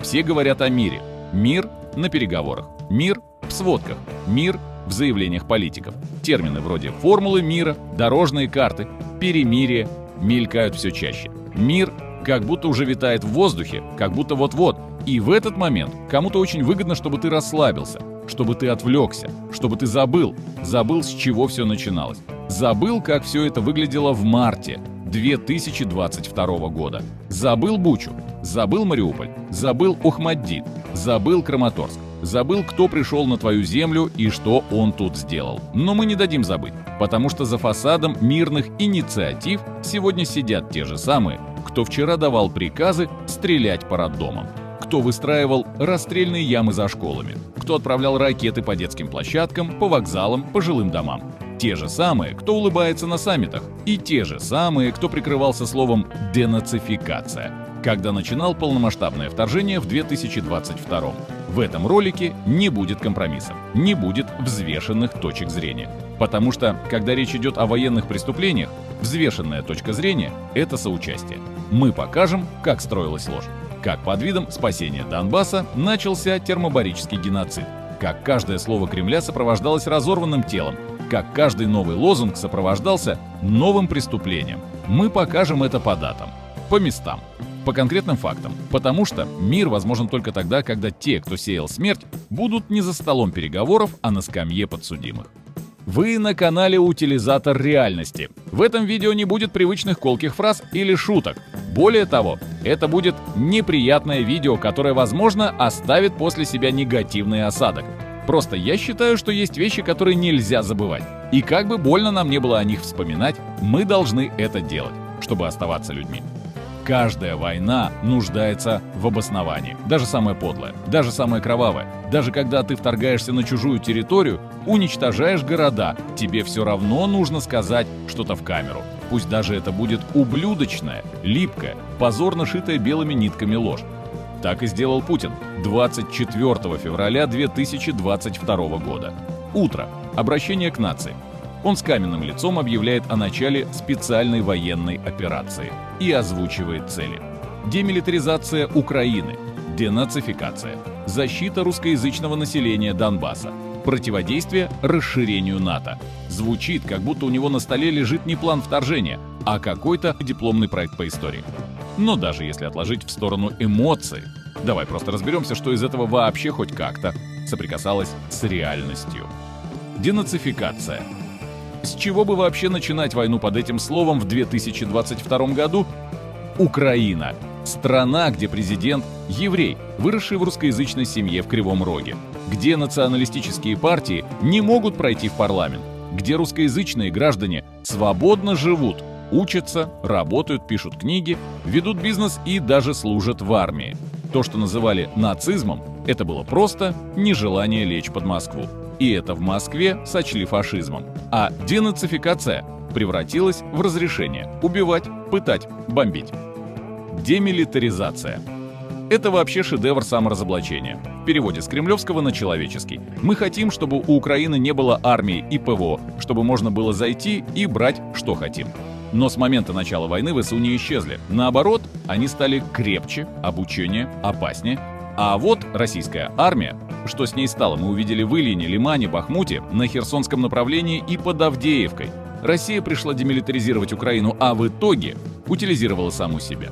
Все говорят о мире. Мир на переговорах, мир в сводках, мир в заявлениях политиков. Термины вроде формулы мира, дорожные карты, перемирие мелькают все чаще. Мир как будто уже витает в воздухе, как будто вот-вот. И в этот момент кому-то очень выгодно, чтобы ты расслабился, чтобы ты отвлекся, чтобы ты забыл, с чего все начиналось. Забыл, как все это выглядело в марте 2022 года. Забыл Бучу, забыл Мариуполь, забыл Охмаддит, забыл Краматорск, забыл, кто пришел на твою землю и что он тут сделал. Но мы не дадим забыть, потому что за фасадом мирных инициатив сегодня сидят те же самые, кто вчера давал приказы стрелять по роддомам, кто выстраивал расстрельные ямы за школами, кто отправлял ракеты по детским площадкам, по вокзалам, по жилым домам. Те же самые, кто улыбается на саммитах, и те же самые, кто прикрывался словом «денацификация», когда начинал полномасштабное вторжение в 2022. В этом ролике не будет компромиссов, не будет взвешенных точек зрения. Потому что, когда речь идет о военных преступлениях, взвешенная точка зрения – это соучастие. Мы покажем, как строилась ложь. Как под видом спасения Донбасса начался термобарический геноцид. Как каждое слово Кремля сопровождалось разорванным телом. Как каждый новый лозунг сопровождался новым преступлением. Мы покажем это по датам, по местам, по конкретным фактам. Потому что мир возможен только тогда, когда те, кто сеял смерть, будут не за столом переговоров, а на скамье подсудимых. Вы на канале «Утилизатор реальности». В этом видео не будет привычных колких фраз или шуток. Более того, это будет неприятное видео, которое, возможно, оставит после себя негативный осадок. Просто я считаю, что есть вещи, которые нельзя забывать. И как бы больно нам не было о них вспоминать, мы должны это делать, чтобы оставаться людьми. Каждая война нуждается в обосновании. Даже самая подлая, даже самая кровавая. Даже когда ты вторгаешься на чужую территорию, уничтожаешь города, тебе все равно нужно сказать что-то в камеру. Пусть даже это будет ублюдочная, липкая, позорно шитая белыми нитками ложь. Так и сделал Путин 24 февраля 2022 года. Утро. Обращение к нации. Он с каменным лицом объявляет о начале специальной военной операции и озвучивает цели. Демилитаризация Украины, денацификация, защита русскоязычного населения Донбасса, противодействие расширению НАТО. Звучит, как будто у него на столе лежит не план вторжения, а какой-то дипломный проект по истории. Но даже если отложить в сторону эмоции, давай просто разберемся, что из этого вообще хоть как-то соприкасалось с реальностью. Денацификация. С чего бы вообще начинать войну под этим словом в 2022 году? Украина. Страна, где президент – еврей, выросший в русскоязычной семье в Кривом Роге. Где националистические партии не могут пройти в парламент. Где русскоязычные граждане свободно живут, учатся, работают, пишут книги, ведут бизнес и даже служат в армии. То, что называли нацизмом, это было просто нежелание лечь под Москву. И это в Москве сочли фашизмом. А денацификация превратилась в разрешение убивать, пытать, бомбить. Демилитаризация. Это вообще шедевр саморазоблачения. В переводе с кремлевского на человеческий. Мы хотим, чтобы у Украины не было армии и ПВО, чтобы можно было зайти и брать, что хотим. Но с момента начала войны ВСУ не исчезли. Наоборот, они стали крепче, обучение опаснее. А вот российская армия, что с ней стало, мы увидели в Ильине, Лимане, Бахмуте, на Херсонском направлении и под Авдеевкой. Россия пришла демилитаризировать Украину, а в итоге утилизировала саму себя.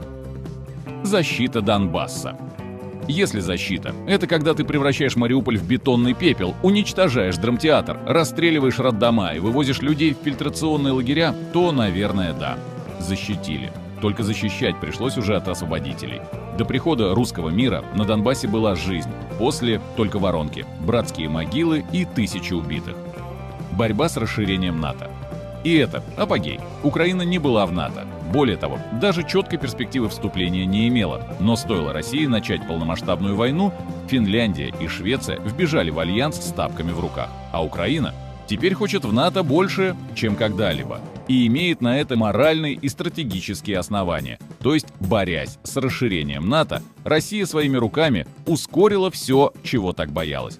Защита Донбасса. Если защита – это когда ты превращаешь Мариуполь в бетонный пепел, уничтожаешь драмтеатр, расстреливаешь роддома и вывозишь людей в фильтрационные лагеря, то, наверное, да, защитили. Только защищать пришлось уже от освободителей. До прихода русского мира на Донбассе была жизнь. После – только воронки, братские могилы и тысячи убитых. Борьба с расширением НАТО. И это апогей. Украина не была в НАТО. Более того, даже четкой перспективы вступления не имела. Но стоило России начать полномасштабную войну, Финляндия и Швеция вбежали в альянс с тапками в руках. А Украина теперь хочет в НАТО больше, чем когда-либо. И имеет на это моральные и стратегические основания. То есть, борясь с расширением НАТО, Россия своими руками ускорила все, чего так боялась.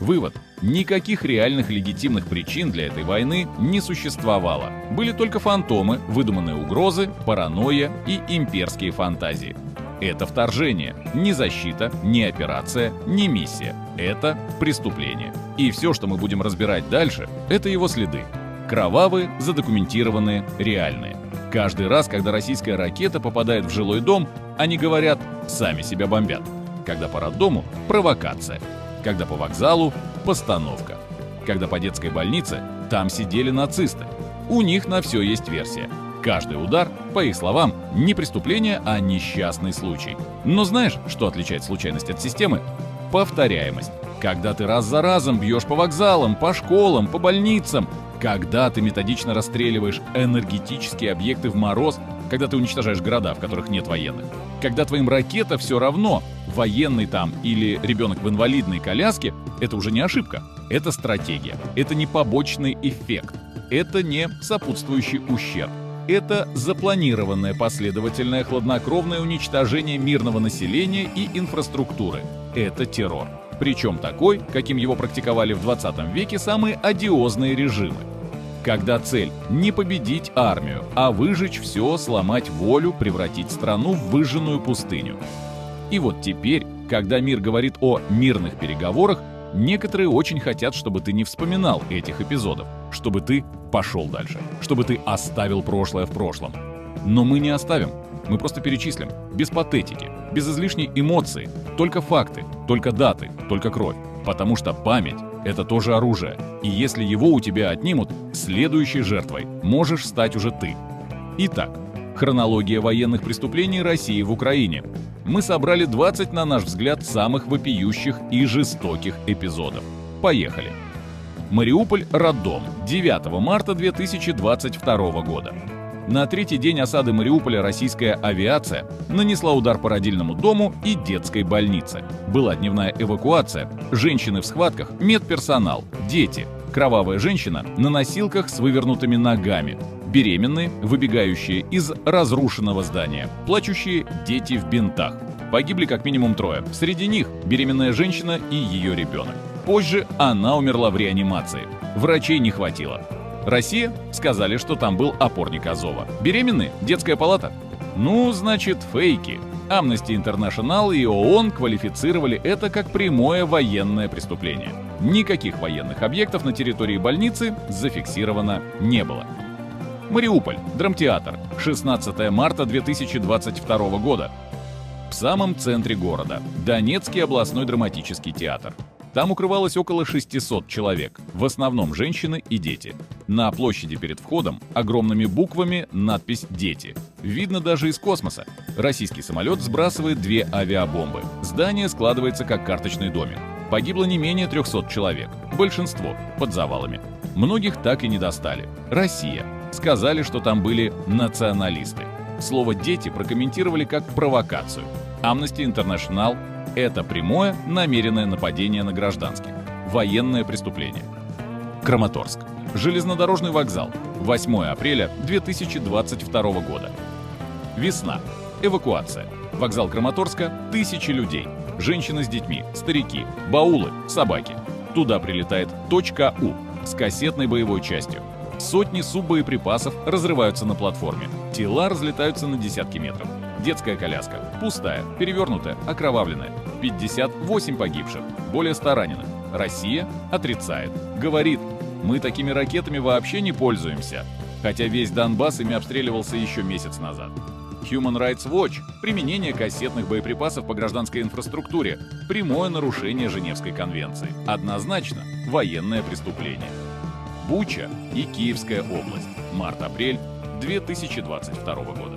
Вывод. Никаких реальных легитимных причин для этой войны не существовало. Были только фантомы, выдуманные угрозы, паранойя и имперские фантазии. Это вторжение. Не защита, не операция, не миссия. Это преступление. И все, что мы будем разбирать дальше, это его следы. Кровавые, задокументированные, реальные. Каждый раз, когда российская ракета попадает в жилой дом, они говорят «сами себя бомбят». Когда по роддому – провокация. Когда по вокзалу – постановка. Когда по детской больнице – там сидели нацисты. У них на все есть версия. Каждый удар, по их словам, не преступление, а несчастный случай. Но знаешь, что отличает случайность от системы? Повторяемость. Когда ты раз за разом бьешь по вокзалам, по школам, по больницам, когда ты методично расстреливаешь энергетические объекты в мороз, когда ты уничтожаешь города, в которых нет военных, когда твоим ракета все равно, военный там или ребенок в инвалидной коляске, это уже не ошибка, это стратегия, это не побочный эффект, это не сопутствующий ущерб. Это запланированное последовательное хладнокровное уничтожение мирного населения и инфраструктуры. Это террор. Причем такой, каким его практиковали в 20 веке самые одиозные режимы. Когда цель не победить армию, а выжечь все, сломать волю, превратить страну в выжженную пустыню. И вот теперь, когда мир говорит о мирных переговорах, некоторые очень хотят, чтобы ты не вспоминал этих эпизодов, чтобы ты пошел дальше, чтобы ты оставил прошлое в прошлом. Но мы не оставим, мы просто перечислим, без патетики, без излишней эмоции, только факты, только даты, только кровь. Потому что память — это тоже оружие, и если его у тебя отнимут, следующей жертвой можешь стать уже ты. Итак, хронология военных преступлений России в Украине. Мы собрали 20, на наш взгляд, самых вопиющих и жестоких эпизодов. Поехали. Мариуполь, роддом, 9 марта 2022 года. На третий день осады Мариуполя российская авиация нанесла удар по родильному дому и детской больнице. Была дневная эвакуация, женщины в схватках, медперсонал, дети, кровавая женщина на носилках с вывернутыми ногами, беременные, выбегающие из разрушенного здания, плачущие дети в бинтах. Погибли как минимум 3, среди них беременная женщина и ее ребенок. Позже она умерла в реанимации. Врачей не хватило. Россия? Сказали, что там был опорник Азова. Беременные? Детская палата? Ну, значит, фейки. Amnesty International и ООН квалифицировали это как прямое военное преступление. Никаких военных объектов на территории больницы зафиксировано не было. Мариуполь, драмтеатр, 16 марта 2022 года. В самом центре города – Донецкий областной драматический театр. Там укрывалось около 600 человек, в основном женщины и дети. На площади перед входом огромными буквами надпись «Дети». Видно даже из космоса. Российский самолет сбрасывает 2 авиабомбы. Здание складывается как карточный домик. Погибло не менее 300 человек, большинство под завалами. Многих так и не достали. Россия. Сказали, что там были националисты. Слово «дети» прокомментировали как провокацию. Amnesty International – это прямое, намеренное нападение на гражданских. Военное преступление. Краматорск. Железнодорожный вокзал. 8 апреля 2022 года. Весна. Эвакуация. Вокзал Краматорска – тысячи людей. Женщины с детьми, старики, баулы, собаки. Туда прилетает точка У с кассетной боевой частью. Сотни суббоеприпасов разрываются на платформе. Тела разлетаются на десятки метров. Детская коляска. Пустая, перевернутая, окровавленная. 58 погибших. Более 100 раненых. Россия отрицает. Говорит, мы такими ракетами вообще не пользуемся. Хотя весь Донбасс ими обстреливался еще месяц назад. Human Rights Watch. Применение кассетных боеприпасов по гражданской инфраструктуре. Прямое нарушение Женевской конвенции. Однозначно военное преступление. Буча и Киевская область. Март-апрель 2022 года.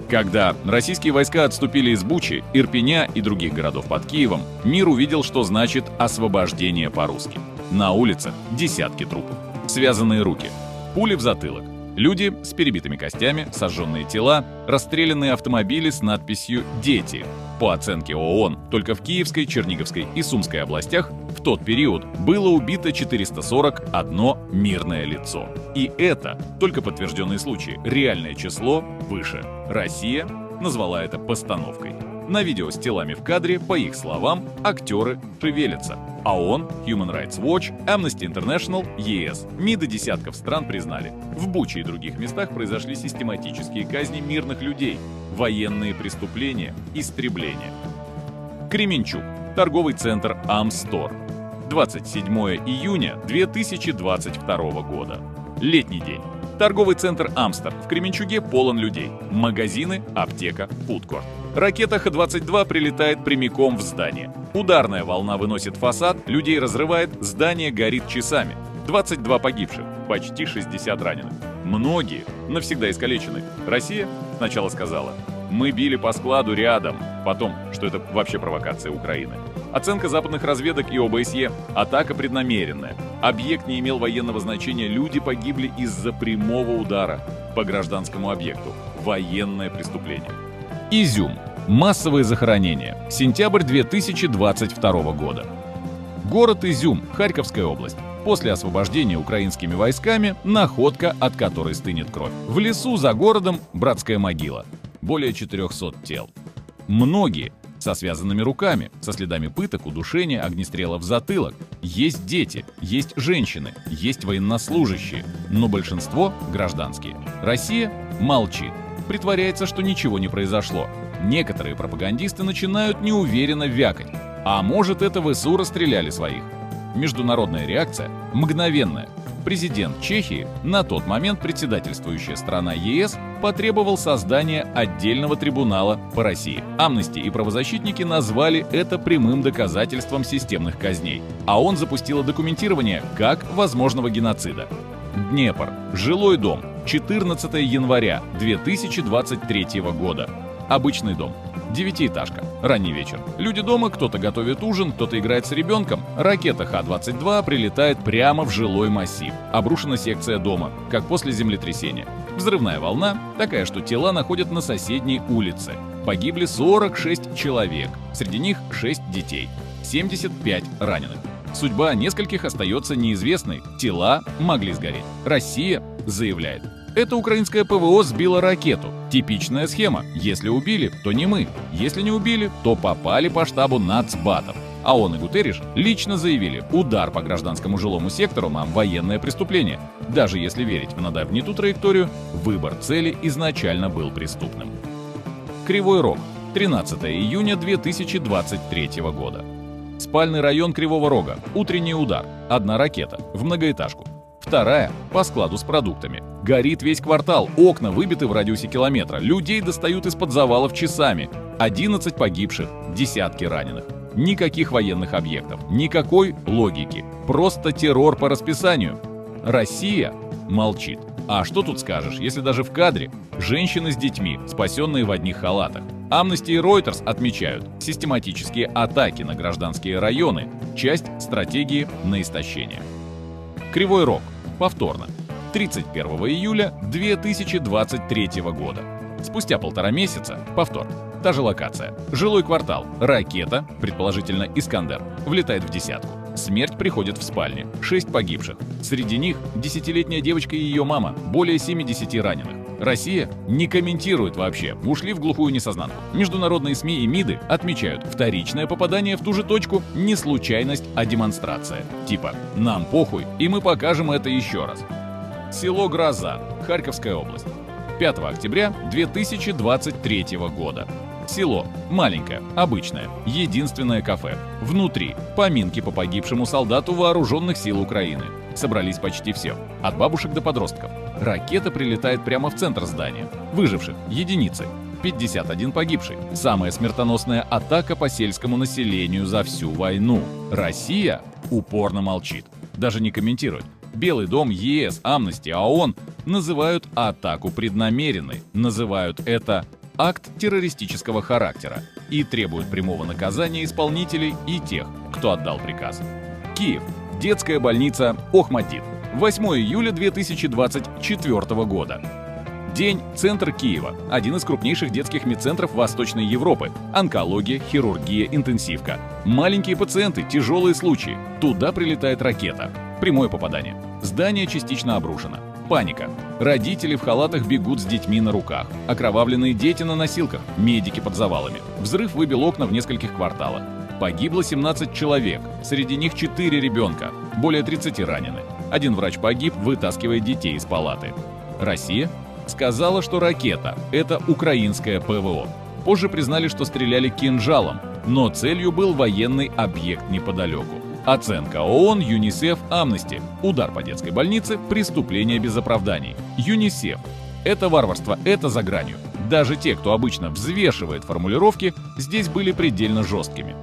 Когда российские войска отступили из Бучи, Ирпеня и других городов под Киевом, мир увидел, что значит освобождение по-русски. На улицах десятки трупов, связанные руки, пули в затылок, люди с перебитыми костями, сожженные тела, расстрелянные автомобили с надписью «Дети». По оценке ООН, только в Киевской, Черниговской и Сумской областях в тот период было убито 441 мирное лицо. И это только подтвержденные случаи. Реальное число выше. Россия назвала это постановкой. На видео с телами в кадре, по их словам, актеры шевелятся. ООН, Human Rights Watch, Amnesty International, ЕС, МИДы десятков стран признали: в Буче и других местах произошли систематические казни мирных людей, военные преступления, истребления. Кременчуг. Торговый центр Амстор. 27 июня 2022 года. Летний день. Торговый центр Амстор в Кременчуге полон людей. Магазины, аптека, фудкорт. Ракета Х-22 прилетает прямиком в здание. Ударная волна выносит фасад, людей разрывает, здание горит часами. 22 погибших, почти 60 раненых. Многие навсегда искалечены. Россия сначала сказала: мы били по складу рядом. Потом, что это вообще провокация Украины. Оценка западных разведок и ОБСЕ: атака преднамеренная. Объект не имел военного значения, люди погибли из-за прямого удара по гражданскому объекту. Военное преступление. Изюм. Массовые захоронения. Сентябрь 2022 года. Город Изюм, Харьковская область. После освобождения украинскими войсками находка, от которой стынет кровь. В лесу за городом братская могила. Более 400 тел. Многие со связанными руками, со следами пыток, удушения, огнестрела в затылок. Есть дети, есть женщины, есть военнослужащие, но большинство гражданские. Россия молчит, притворяется, что ничего не произошло. Некоторые пропагандисты начинают неуверенно вякать. А может, это ВСУ расстреляли своих? Международная реакция мгновенная. Президент Чехии, на тот момент председательствующая страна ЕС, потребовал создания отдельного трибунала по России. Амнести и правозащитники назвали это прямым доказательством системных казней. А ООН запустила документирование как возможного геноцида. Днепр. Жилой дом. 14 января 2023 года. Обычный дом. 9-этажка. Ранний вечер. Люди дома, кто-то готовит ужин, кто-то играет с ребенком. Ракета Х-22 прилетает прямо в жилой массив. Обрушена секция дома, как после землетрясения. Взрывная волна, такая, что тела находят на соседней улице. Погибли 46 человек, среди них 6 детей. 75 раненых. Судьба нескольких остается неизвестной. Тела могли сгореть. Россия заявляет: это украинское ПВО сбило ракету. Типичная схема. Если убили, то не мы. Если не убили, то попали по штабу нацбатов. ООН и Гутерриш лично заявили: удар по гражданскому жилому сектору нам военное преступление. Даже если верить в надав не ту траекторию, выбор цели изначально был преступным. Кривой Рог. 13 июня 2023 года. Спальный район Кривого Рога. Утренний удар. Одна ракета. В многоэтажку. Вторая по складу с продуктами. Горит весь квартал, окна выбиты в радиусе километра, людей достают из-под завалов часами. 11 погибших, десятки раненых. Никаких военных объектов, никакой логики. Просто террор по расписанию. Россия молчит. А что тут скажешь, если даже в кадре женщины с детьми, спасенные в одних халатах. Amnesty и Reuters отмечают: систематические атаки на гражданские районы – часть стратегии на истощение. Кривой Рог. Повторно. 31 июля 2023 года. Спустя 1,5 месяца. Повтор. Та же локация. Жилой квартал. Ракета, предположительно «Искандер», влетает в десятку. Смерть приходит в спальне. 6 погибших. Среди них 10-летняя девочка и ее мама. Более 70 раненых. Россия не комментирует вообще. Ушли в глухую несознанку. Международные СМИ и МИДы отмечают: вторичное попадание в ту же точку не случайность, а демонстрация. Типа: нам похуй, и мы покажем это еще раз. Село Гроза. Харьковская область. 5 октября 2023 года. Село. Маленькое, обычное, единственное кафе. Внутри поминки по погибшему солдату вооруженных сил Украины. Собрались почти все, от бабушек до подростков. Ракета прилетает прямо в центр здания. Выживших — единицы. 51 погибший. Самая смертоносная атака по сельскому населению за всю войну. Россия упорно молчит, даже не комментирует. Белый дом, ЕС, Амнести, ООН называют атаку преднамеренной, называют это акт террористического характера и требуют прямого наказания исполнителей и тех, кто отдал приказ. Киев. Детская больница Охмаддит. 8 июля 2024 года. День. Центр Киева. Один из крупнейших детских медцентров Восточной Европы. Онкология, хирургия, интенсивка. Маленькие пациенты, тяжелые случаи. Туда прилетает ракета. Прямое попадание. Здание частично обрушено. Паника. Родители в халатах бегут с детьми на руках. Окровавленные дети на носилках, медики под завалами. Взрыв выбил окна в нескольких кварталах. Погибло 17 человек, среди них 4 ребенка, более 30 ранены. Один врач погиб, вытаскивая детей из палаты. Россия сказала, что ракета – это украинское ПВО. Позже признали, что стреляли кинжалом, но целью был военный объект неподалеку. Оценка ООН, ЮНИСЕФ, Амнести. Удар по детской больнице – преступление без оправданий. ЮНИСЕФ. Это варварство, это за гранью. Даже те, кто обычно взвешивает формулировки, здесь были предельно жесткими.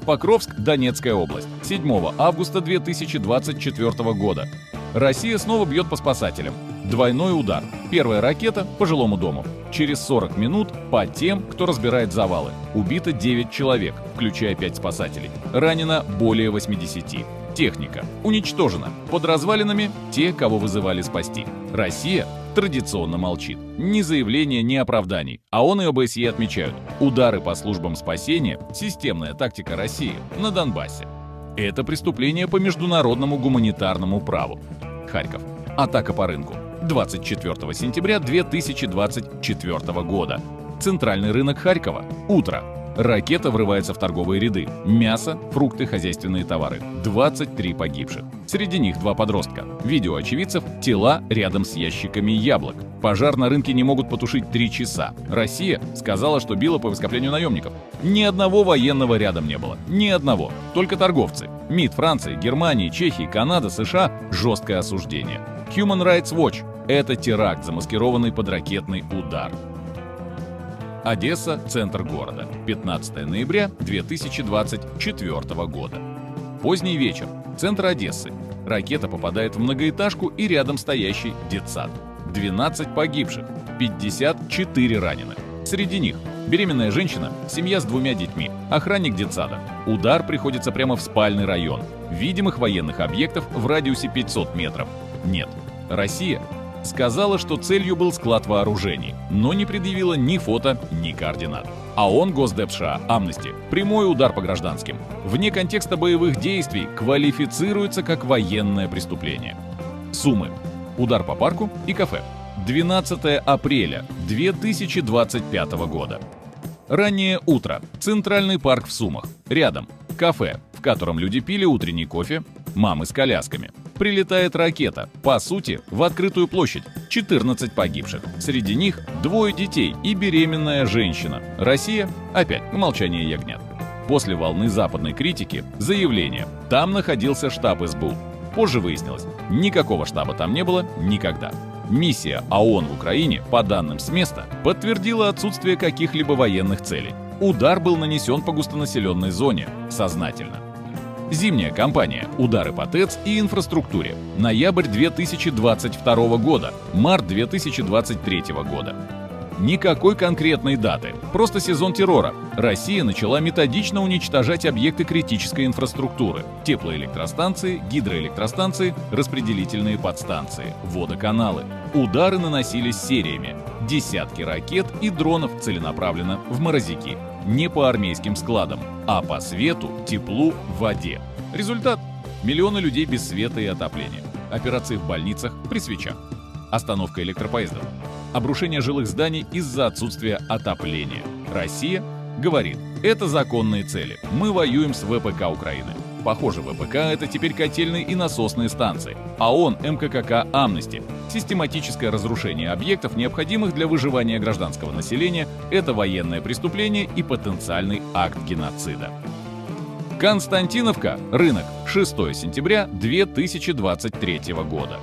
Покровск, Донецкая область. 7 августа 2024 года. Россия снова бьет по спасателям. Двойной удар. Первая ракета по жилому дому. Через 40 минут по тем, кто разбирает завалы. Убито 9 человек, включая 5 спасателей. Ранено более 80. Техника уничтожена. Под развалинами те, кого вызывали спасти. Россия традиционно молчит. Ни заявления, ни оправданий. ООН и ОБСЕ отмечают: удары по службам спасения – системная тактика России на Донбассе. Это преступление по международному гуманитарному праву. Харьков. Атака по рынку. 24 сентября 2024 года. Центральный рынок Харькова. Утро. Ракета врывается в торговые ряды. Мясо, фрукты, хозяйственные товары. 23 погибших. Среди них 2 подростка. Видео очевидцев – тела рядом с ящиками яблок. Пожар на рынке не могут потушить 3 часа. Россия сказала, что била по скоплению наемников. Ни одного военного рядом не было. Ни одного. Только торговцы. МИД Франции, Германии, Чехии, Канады, США – жесткое осуждение. Human Rights Watch – это теракт, замаскированный под ракетный удар. Одесса, центр города. 15 ноября 2024 года. Поздний вечер. Центр Одессы. Ракета попадает в многоэтажку и рядом стоящий детсад. 12 погибших, 54 раненых. Среди них беременная женщина, семья с 2 детьми, охранник детсада. Удар приходится прямо в спальный район. Видимых военных объектов в радиусе 500 метров нет. Россия сказала, что целью был склад вооружений, но не предъявила ни фото, ни координат. ООН, Госдеп США, Амнести. Прямой удар по гражданским. Вне контекста боевых действий квалифицируется как военное преступление. Суммы. Удар по парку и кафе. 12 апреля 2025 года. Раннее утро. Центральный парк в Сумах. Рядом. Кафе, в котором люди пили утренний кофе, мамы с колясками. Прилетает ракета, по сути, в открытую площадь. 14 погибших. Среди них 2 детей и беременная женщина. Россия опять молчание ягнят. После волны западной критики заявление: там находился штаб СБУ. Позже выяснилось, никакого штаба там не было никогда. Миссия ООН в Украине, по данным с места, подтвердила отсутствие каких-либо военных целей. Удар был нанесен по густонаселенной зоне сознательно. Зимняя кампания. Удары по ТЭЦ и инфраструктуре. Ноябрь 2022 года. Март 2023 года. Никакой конкретной даты. Просто сезон террора. Россия начала методично уничтожать объекты критической инфраструктуры. Теплоэлектростанции, гидроэлектростанции, распределительные подстанции, водоканалы. Удары наносились сериями. Десятки ракет и дронов целенаправленно в морозики. Не по армейским складам, а по свету, теплу, воде. Результат – миллионы людей без света и отопления. Операции в больницах при свечах. Остановка электропоездов. Обрушение жилых зданий из-за отсутствия отопления. Россия говорит: это законные цели. Мы воюем с ВПК Украины. Похоже, ВПК – это теперь котельные и насосные станции. ООН, МККК, Амнести. Систематическое разрушение объектов, необходимых для выживания гражданского населения – это военное преступление и потенциальный акт геноцида. Константиновка, рынок, 6 сентября 2023 года.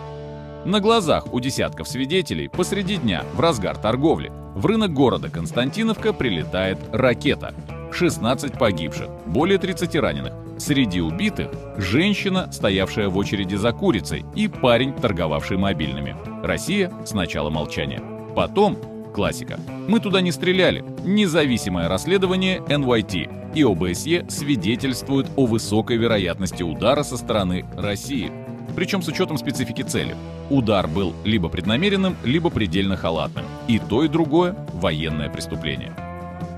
На глазах у десятков свидетелей посреди дня, в разгар торговли, в рынок города Константиновка прилетает ракета. 16 погибших, более 30 раненых. Среди убитых – женщина, стоявшая в очереди за курицей, и парень, торговавший мобильными. Россия – сначала молчание. Потом – классика. Мы туда не стреляли. Независимое расследование NYT и ОБСЕ свидетельствуют о высокой вероятности удара со стороны России. Причем с учетом специфики цели. Удар был либо преднамеренным, либо предельно халатным. И то, и другое – военное преступление.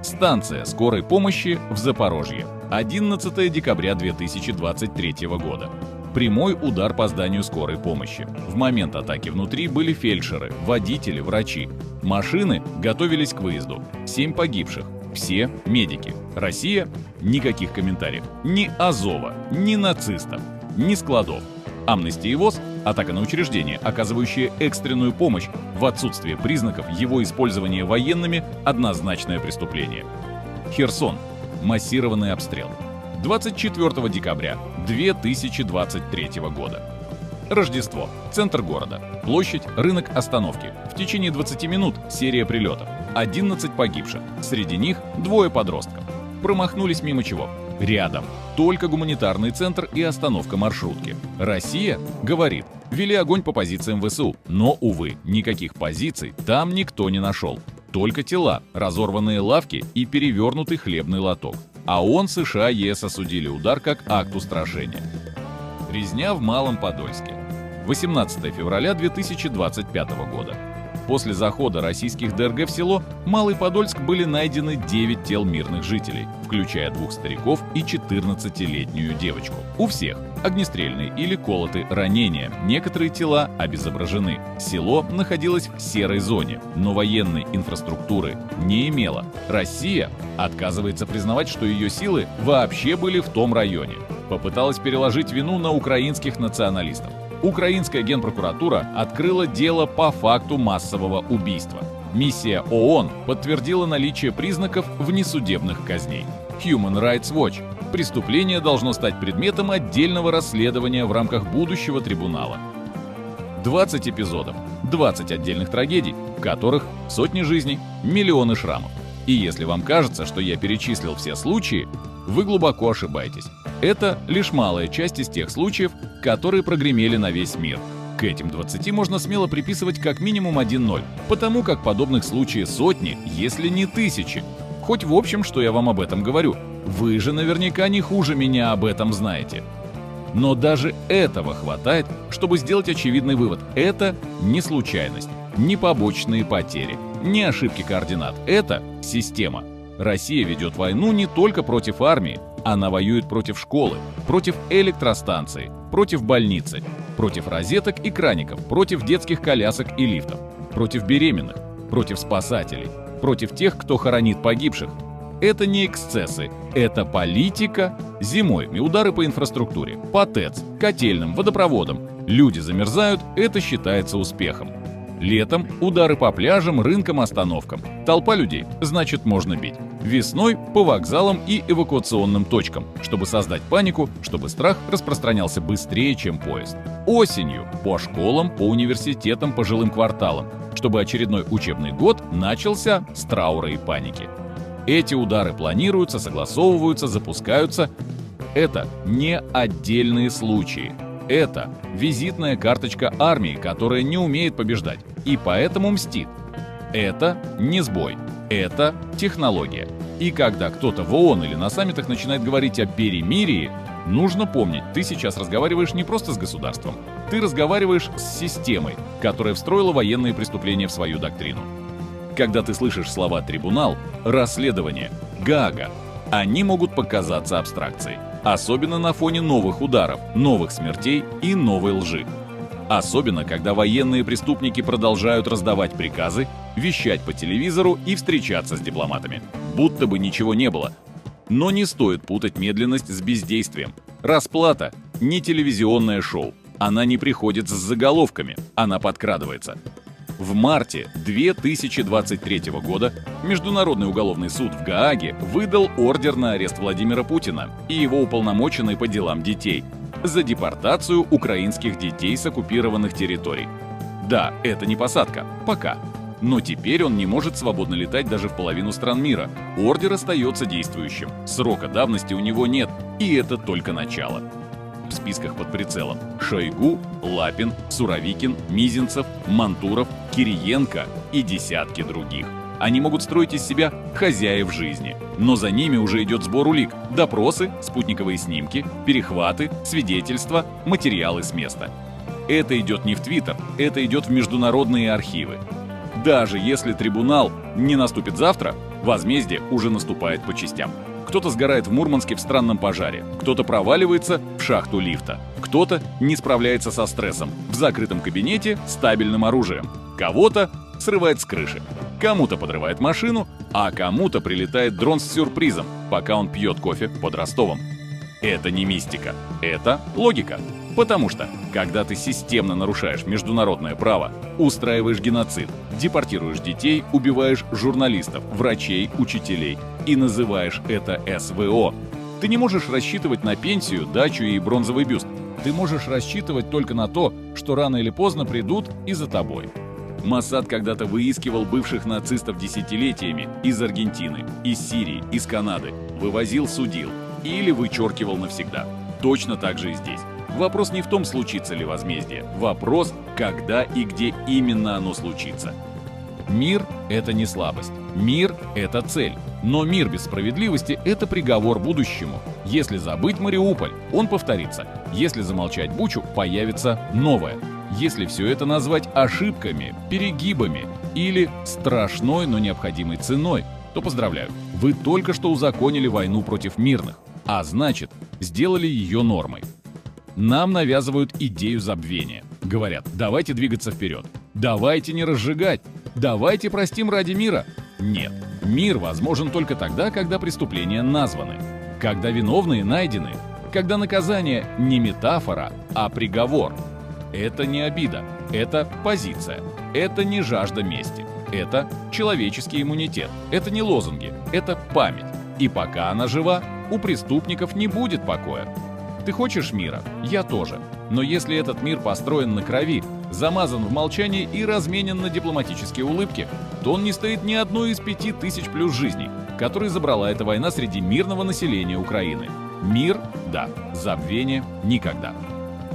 Станция скорой помощи в Запорожье. 11 декабря 2023 года. Прямой удар по зданию скорой помощи. В момент атаки внутри были фельдшеры, водители, врачи. Машины готовились к выезду. 7 погибших. Все медики. Россия? Никаких комментариев. Ни Азова, ни нацистов, ни складов. Амнистия и ВОЗ – атака на учреждение, оказывающее экстренную помощь в отсутствие признаков его использования военными – однозначное преступление. Херсон. Массированный обстрел. 24 декабря 2023 года. Рождество. Центр города. Площадь, рынок, остановки. В течение 20 минут серия прилетов. 11 погибших. Среди них 2 подростков. Промахнулись мимо чего? Рядом. Только гуманитарный центр и остановка маршрутки. Россия говорит, вели огонь по позициям ВСУ. Но, увы, никаких позиций там никто не нашел. Только тела, разорванные лавки и перевернутый хлебный лоток. А ООН, США, ЕС осудили удар как акт устрашения. Резня в Малом Подольске. 18 февраля 2025 года. После захода российских ДРГ в село Малый Подольск были найдены 9 тел мирных жителей, включая 2 стариков и 14-летнюю девочку. У всех огнестрельные или колоты ранения, некоторые тела обезображены. Село находилось в серой зоне, но военной инфраструктуры не имело. Россия отказывается признавать, что ее силы вообще были в том районе. Попыталась переложить вину на украинских националистов. Украинская генпрокуратура открыла дело по факту массового убийства. Миссия ООН подтвердила наличие признаков внесудебных казней. Human Rights Watch. Преступление должно стать предметом отдельного расследования в рамках будущего трибунала. 20 эпизодов, 20 отдельных трагедий, в которых сотни жизней, миллионы шрамов. И если вам кажется, что я перечислил все случаи, вы глубоко ошибаетесь. Это лишь малая часть из тех случаев, которые прогремели на весь мир. К этим 20 можно смело приписывать как минимум 1-0, потому как подобных случаев сотни, если не тысячи. Хоть в общем, что я вам об этом говорю, вы же наверняка не хуже меня об этом знаете. Но даже этого хватает, чтобы сделать очевидный вывод. Это не случайность, не побочные потери, не ошибки координат. Это система. Россия ведет войну не только против армии, она воюет против школы, против электростанции, против больницы, против розеток и краников, против детских колясок и лифтов, против беременных, против спасателей, против тех, кто хоронит погибших. Это не эксцессы, это политика. Зимой удары по инфраструктуре, по ТЭЦ, котельным, водопроводам. Люди замерзают, это считается успехом. Летом удары по пляжам, рынкам, остановкам. Толпа людей, значит, можно бить. Весной по вокзалам и эвакуационным точкам, чтобы создать панику, чтобы страх распространялся быстрее, чем поезд. Осенью по школам, по университетам, по жилым кварталам, чтобы очередной учебный год начался с траура и паники. Эти удары планируются, согласовываются, запускаются. Это не отдельные случаи. Это визитная карточка армии, которая не умеет побеждать и поэтому мстит. Это не сбой, это технология. И когда кто-то в ООН или на саммитах начинает говорить о перемирии, нужно помнить, ты сейчас разговариваешь не просто с государством, ты разговариваешь с системой, которая встроила военные преступления в свою доктрину. Когда ты слышишь слова «трибунал», «расследование», «Гаага», они могут показаться абстракцией. Особенно на фоне новых ударов, новых смертей и новой лжи. Особенно, когда военные преступники продолжают раздавать приказы, вещать по телевизору и встречаться с дипломатами. Будто бы ничего не было. Но не стоит путать медленность с бездействием. Расплата – не телевизионное шоу. Она не приходит с заголовками, она подкрадывается. В марте 2023 года Международный уголовный суд в Гааге выдал ордер на арест Владимира Путина и его уполномоченной по делам детей за депортацию украинских детей с оккупированных территорий. Да, это не посадка, пока. Но теперь он не может свободно летать даже в половину стран мира. Ордер остается действующим. Срока давности у него нет, и это только начало. В списках под прицелом Шойгу, Лапин, Суровикин, Мизинцев, Мантуров, Кириенко и десятки других. Они могут строить из себя хозяев жизни, но за ними уже идет сбор улик, допросы, спутниковые снимки, перехваты, свидетельства, материалы с места. Это идет не в Твиттер, это идет в международные архивы. Даже если трибунал не наступит завтра, возмездие уже наступает по частям. Кто-то сгорает в Мурманске в странном пожаре, кто-то проваливается в шахту лифта, Кто-то не справляется со стрессом в закрытом кабинете с табельным оружием. Кого-то срывает с крыши. Кому-то подрывает машину, а кому-то прилетает дрон с сюрпризом, пока он пьет кофе под Ростовом. Это не мистика, это логика. Потому что, когда ты системно нарушаешь международное право, устраиваешь геноцид, депортируешь детей, убиваешь журналистов, врачей, учителей и называешь это СВО, ты не можешь рассчитывать на пенсию, дачу и бронзовый бюст. Ты можешь рассчитывать только на то, что рано или поздно придут и за тобой. Моссад когда-то выискивал бывших нацистов десятилетиями из Аргентины, из Сирии, из Канады, вывозил, судил или вычеркивал навсегда. Точно так же и здесь. Вопрос не в том, случится ли возмездие. Вопрос, когда и где именно оно случится. Мир — это не слабость. Мир — это цель. Но мир без справедливости — это приговор будущему. Если забыть Мариуполь, он повторится. Если замолчать Бучу, появится новое. Если все это назвать ошибками, перегибами или страшной, но необходимой ценой, то поздравляю, вы только что узаконили войну против мирных, а значит, сделали ее нормой. Нам навязывают идею забвения. Говорят, давайте двигаться вперед, давайте не разжигать, давайте простим ради мира. Нет, мир возможен только тогда, когда преступления названы, когда виновные найдены, когда наказание не метафора, а приговор. Это не обида, это позиция, это не жажда мести, это человеческий иммунитет, это не лозунги, это память. И пока она жива, у преступников не будет покоя. Ты хочешь мира? Я тоже. Но если этот мир построен на крови, замазан в молчании и разменен на дипломатические улыбки, то он не стоит ни одной из 5000 плюс жизней, которые забрала эта война среди мирного населения Украины. Мир – да, забвение – никогда.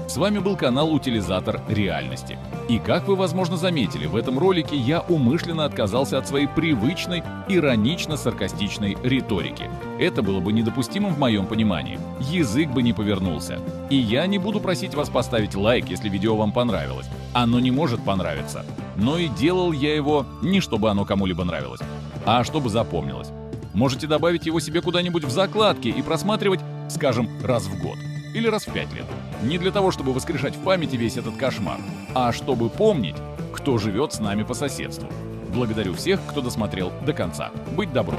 С вами был канал «Утилизатор реальности». И как вы, возможно, заметили, в этом ролике я умышленно отказался от своей привычной, иронично-саркастичной риторики. Это было бы недопустимым в моем понимании. Язык бы не повернулся. И я не буду просить вас поставить лайк, если видео вам понравилось. Оно не может понравиться. Но и делал я его не чтобы оно кому-либо нравилось, а чтобы запомнилось. Можете добавить его себе куда-нибудь в закладки и просматривать, скажем, раз в год. Или раз в 5 лет. Не для того, чтобы воскрешать в памяти весь этот кошмар, а чтобы помнить, кто живет с нами по соседству. Благодарю всех, кто досмотрел до конца. Быть добру!